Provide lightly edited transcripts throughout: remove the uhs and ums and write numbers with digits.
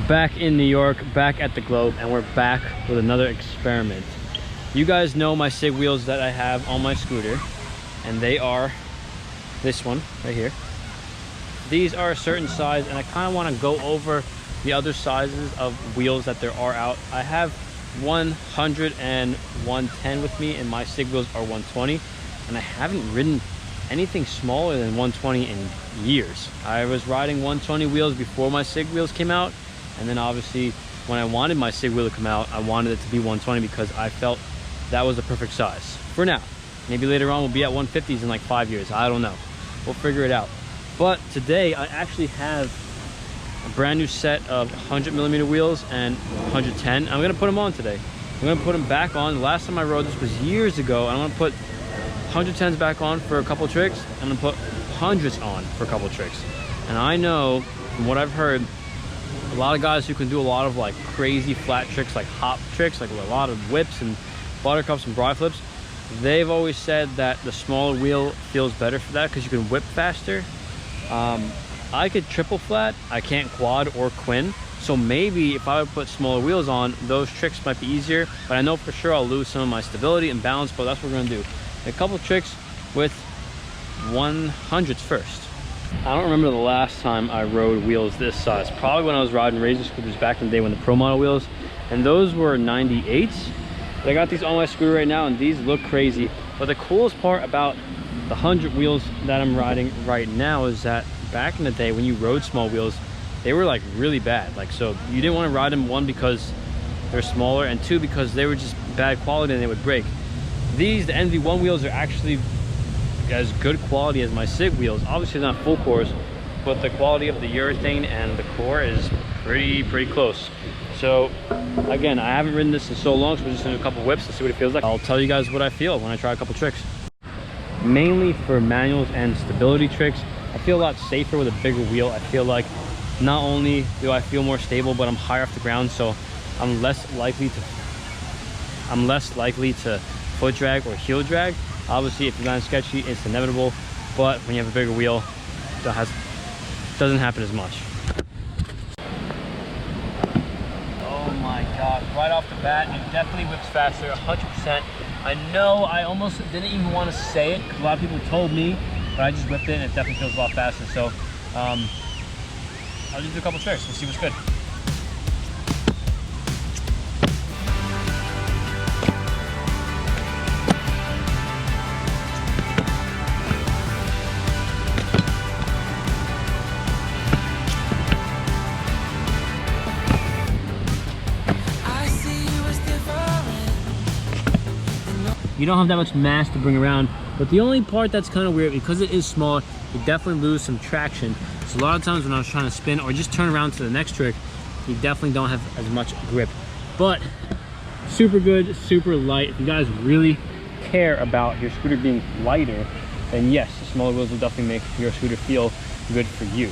Back in New York, back at the Globe, and we're back with another experiment. You guys know my SIG wheels that I have on my scooter, and they are this one right here. These are a certain size, and I kind of want to go over the other sizes of wheels that there are out. I have 100 and 110 with me, and my SIG wheels are 120, and I haven't ridden anything smaller than 120 in years. I was riding 120 wheels before my SIG wheels came out, and then obviously when I wanted my SIG wheel to come out, I wanted it to be 120 because I felt that was the perfect size for now. Maybe later on we'll be at 150s in like 5 years. I don't know. We'll figure it out. But today I actually have a brand new set of 100mm wheels and 110. I'm gonna put them on today. I'm gonna put them back on. The last time I rode this was years ago. I'm gonna put 110s back on for a couple tricks. I'm gonna put 100s on for a couple tricks. And I know from what I've heard, a lot of guys who can do a lot of like crazy flat tricks, like hop tricks, like a lot of whips and buttercups and broad flips, they've always said that the smaller wheel feels better for that because you can whip faster. I could triple flat, I can't quad or quin, so maybe if I would put smaller wheels on, those tricks might be easier, but I know for sure I'll lose some of my stability and balance, but that's what we're gonna do. A couple tricks with 100s first. I don't remember the last time I rode wheels this size. Probably when I was riding Reyes scooters back in the day when the Pro model wheels, and those were 98s. But I got these on my scooter right now, and these look crazy. But the coolest part about the 100 wheels that I'm riding right now is that back in the day when you rode small wheels, they were like really bad. Like, so you didn't want to ride them, one, because they're smaller, and two, because they were just bad quality and they would break. These, the NV1 wheels, are actually as good quality as my SIG wheels. Obviously not full cores, but the quality of the urethane and the core is pretty close. So again, I haven't ridden this in so long, so we're just gonna do a couple whips and see what it feels like. I'll tell you guys what I feel when I try a couple tricks. Mainly for manuals and stability tricks, I feel a lot safer with a bigger wheel. I feel like not only do I feel more stable, but I'm higher off the ground, so I'm less likely to foot drag or heel drag. Obviously, if you land sketchy, it's inevitable, but when you have a bigger wheel, it doesn't happen as much. Oh my God, right off the bat, it definitely whips faster, 100%. I know I almost didn't even want to say it, because a lot of people told me, but I just whipped it and it definitely feels a lot faster. So I'll just do a couple tricks, we'll see what's good. You don't have that much mass to bring around, but the only part that's kind of weird, because it is small, you definitely lose some traction. So a lot of times when I was trying to spin or just turn around to the next trick, you definitely don't have as much grip. But super good, super light. If you guys really care about your scooter being lighter, then yes, the smaller wheels will definitely make your scooter feel good for you.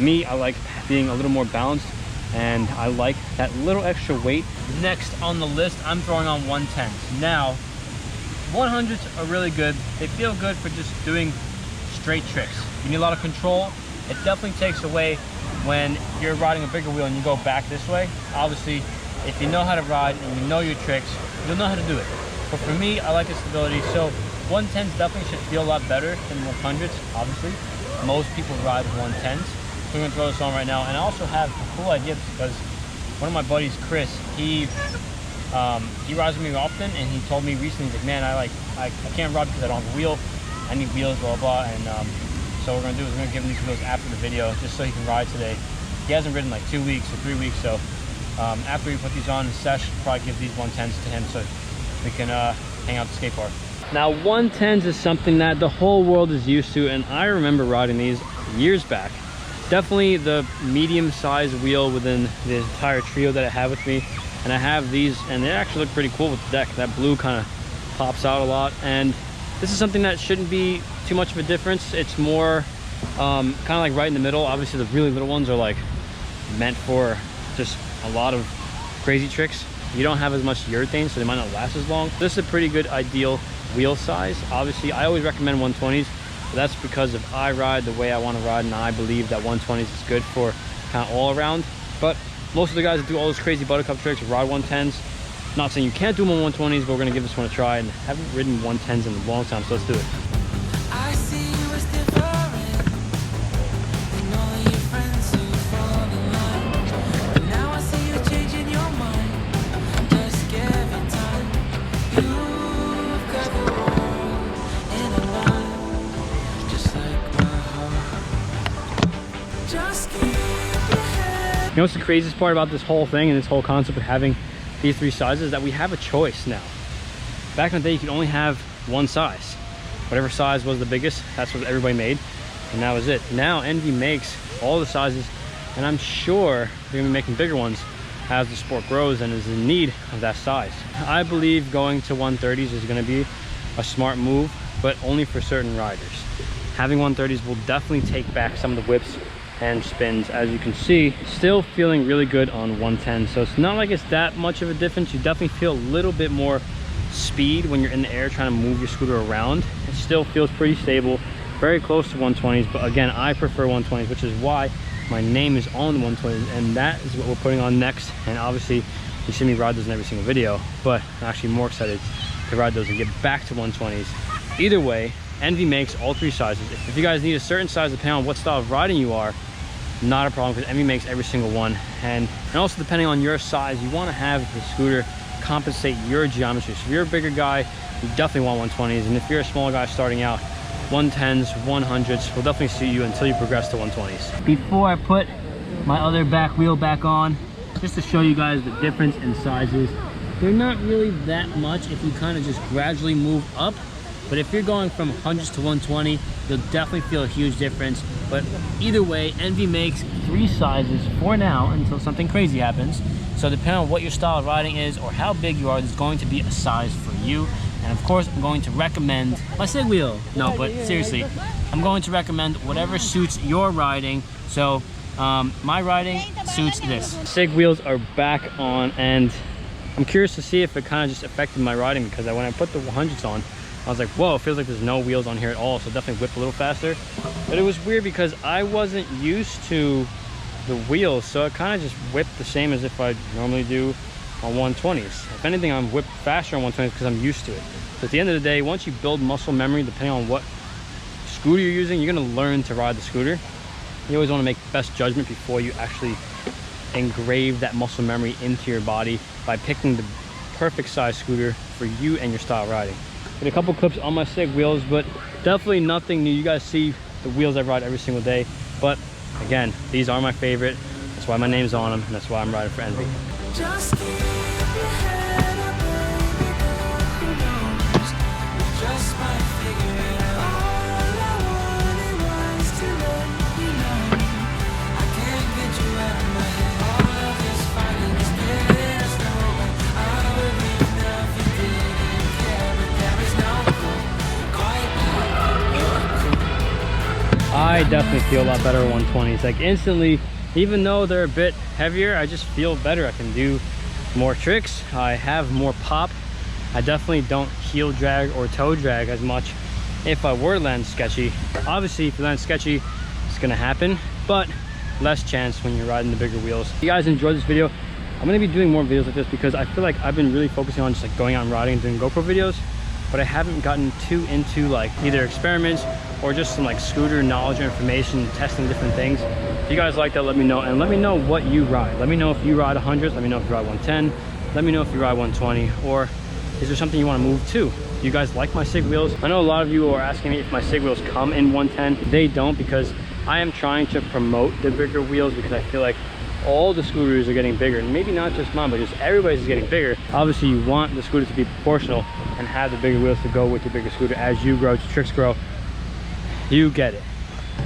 Me, I like being a little more balanced, and I like that little extra weight. Next on the list, I'm throwing on 110s. Now, 100s are really good. They feel good for just doing straight tricks. You need a lot of control. It definitely takes away when you're riding a bigger wheel and you go back this way. Obviously, if you know how to ride and you know your tricks, you'll know how to do it. But for me, I like the stability. So 110s definitely should feel a lot better than 100s, obviously. Most people ride 110s. So we're gonna throw this on right now. And I also have a cool idea because one of my buddies, Chris, he rides with me often, and he told me recently, he's like, man, I can't ride because I don't have a wheel. I need wheels, blah, blah, and so what we're gonna do is we're gonna give him these wheels after the video, just so he can ride today. He hasn't ridden like 2 weeks or 3 weeks, so after we put these on in sesh, probably give these 110s to him so we can hang out the skate park. Now 110s is something that the whole world is used to, and I remember riding these years back. Definitely the medium-sized wheel within the entire trio that I have with me. And I have these, and they actually look pretty cool with the deck. That blue kind of pops out a lot, and this is something that shouldn't be too much of a difference. It's more kind of like right in the middle. Obviously the really little ones are like meant for just a lot of crazy tricks. You don't have as much urethane, so they might not last as long. This is a pretty good ideal wheel size. Obviously I always recommend 120s, but that's because if I ride the way I want to ride, and I believe that 120s is good for kind of all around. But Most of the guys that do all those crazy buttercup tricks ride 110s. Not saying you can't do them on 120s, but we're gonna give this one a try, and haven't ridden 110s in a long time, so let's do it. I see you as different than all your friends who fall in line. But now I see you changing your mind. Just give it time. You've got the world in a line, just like my heart. Just keep your head. You know what's the craziest part about this whole thing and this whole concept of having these 3 sizes? That we have a choice now. Back in the day, you could only have one size. Whatever size was the biggest, that's what everybody made, and that was it. Now Envy makes all the sizes, and I'm sure they're gonna be making bigger ones as the sport grows and is in need of that size. I believe going to 130s is gonna be a smart move, but only for certain riders. Having 130s will definitely take back some of the whips and spins. As you can see, still feeling really good on 110, so it's not like it's that much of a difference. You definitely feel a little bit more speed when you're in the air trying to move your scooter around. It still feels pretty stable, very close to 120s, but again, I prefer 120s, which is why my name is on the 120s, and that is what we're putting on next. And obviously you see me ride those in every single video, but I'm actually more excited to ride those and get back to 120s. Either way, Envy makes all 3 sizes. If you guys need a certain size depending on what style of riding you are, not a problem, because Envy makes every single one. And also depending on your size, you want to have the scooter compensate your geometry. So if you're a bigger guy, you definitely want 120s, and if you're a smaller guy starting out, 110s, 100s will definitely suit you until you progress to 120s. Before I put my other back wheel back on, just to show you guys the difference in sizes, they're not really that much if you kind of just gradually move up. But if you're going from 100s to 120, you'll definitely feel a huge difference. But either way, Envy makes 3 sizes for now until something crazy happens. So depending on what your style of riding is or how big you are, there's going to be a size for you. And of course, I'm going to recommend my Sig wheel. No, but seriously, I'm going to recommend whatever suits your riding. So my riding suits this. Sig wheels are back on, and I'm curious to see if it kind of just affected my riding, because when I put the 100s on, I was like, whoa, it feels like there's no wheels on here at all, so definitely whip a little faster. But it was weird because I wasn't used to the wheels, so it kind of just whipped the same as if I normally do on 120s. If anything, I'm whipped faster on 120s because I'm used to it. So at the end of the day, once you build muscle memory, depending on what scooter you're using, you're gonna learn to ride the scooter. You always wanna make the best judgment before you actually engrave that muscle memory into your body by picking the perfect size scooter for you and your style of riding. Did a couple clips on my Sig wheels, but definitely nothing new. You guys see the wheels I ride every single day, but again, these are my favorite. That's why my name's on them, and that's why I'm riding for Envy. Just keep your head up, baby, who knows? We just might figure it out. All I wanted was to let you know I can't get you out of my head. All of this fighting is there's no way. I would leave now if you didn't care, but there is no quite like you're cool. I definitely feel a lot better on 120s. Like instantly, even though they're a bit heavier, I just feel better. I can do more tricks. I have more pop. I definitely don't heel drag or toe drag as much if I were land sketchy. Obviously, if you land sketchy, it's gonna happen, but less chance when you're riding the bigger wheels. If you guys enjoyed this video, I'm gonna be doing more videos like this because I feel like I've been really focusing on just like going out and riding and doing GoPro videos, but I haven't gotten too into like either experiments or just some like scooter knowledge or information, testing different things. If you guys like that, let me know, and let me know what you ride. Let me know if you ride 100s, let me know if you ride 110, let me know if you ride 120, or is there something you want to move to? Do you guys like my Sig wheels? I know a lot of you are asking me if my Sig wheels come in 110. They don't, because I am trying to promote the bigger wheels, because I feel like all the scooters are getting bigger, and maybe not just mine, but just everybody's is getting bigger. Obviously, you want the scooter to be proportional and have the bigger wheels to go with your bigger scooter. As you grow, as your tricks grow, you get it.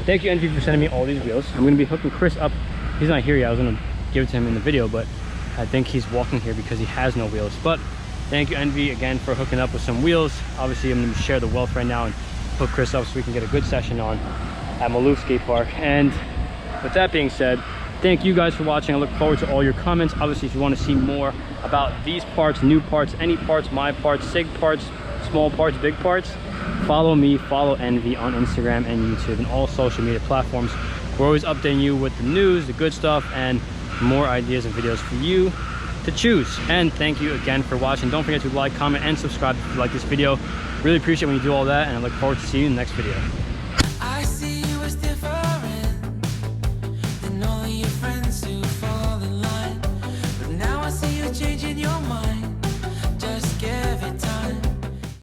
Thank you, Envy, for sending me all these wheels. I'm gonna be hooking Chris up. He's not here yet. I was gonna give it to him in the video, but I think he's walking here because he has no wheels. But thank you, Envy, again for hooking up with some wheels. Obviously, I'm gonna share the wealth right now and hook Chris up so we can get a good session on at Maloof Skate Park. And with that being said, thank you guys for watching. I look forward to all your comments. Obviously, if you want to see more about these parts, new parts, any parts, my parts, Sig parts, small parts, big parts, follow me, follow Envy on Instagram and YouTube and all social media platforms. We're always updating you with the news, the good stuff, and more ideas and videos for you to choose. And thank you again for watching. Don't forget to like, comment, and subscribe if you like this video. Really appreciate when you do all that, and I look forward to seeing you in the next video. I see you as different than all of your friends.